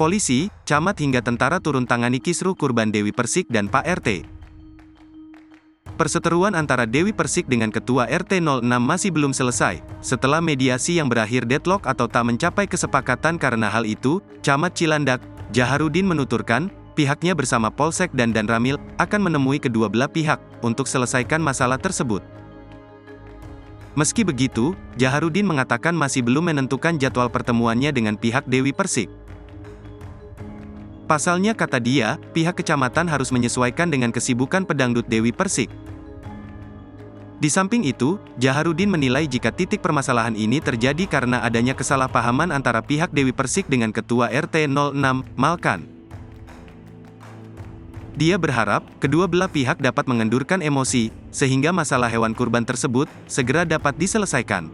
Polisi, camat hingga tentara turun tangani kisruh kurban Dewi Persik dan Pak RT. Perseteruan antara Dewi Persik dengan Ketua RT 06 masih belum selesai. Setelah mediasi yang berakhir deadlock atau tak mencapai kesepakatan karena hal itu, Camat Cilandak, Jaharudin menuturkan, pihaknya bersama Polsek dan Ramil akan menemui kedua belah pihak untuk selesaikan masalah tersebut. Meski begitu, Jaharudin mengatakan masih belum menentukan jadwal pertemuannya dengan pihak Dewi Persik. Pasalnya kata dia, pihak kecamatan harus menyesuaikan dengan kesibukan pedangdut Dewi Persik. Di samping itu, Jaharudin menilai jika titik permasalahan ini terjadi karena adanya kesalahpahaman antara pihak Dewi Persik dengan Ketua RT 06, Malkan. Dia berharap, kedua belah pihak dapat mengendurkan emosi, sehingga masalah hewan kurban tersebut segera dapat diselesaikan.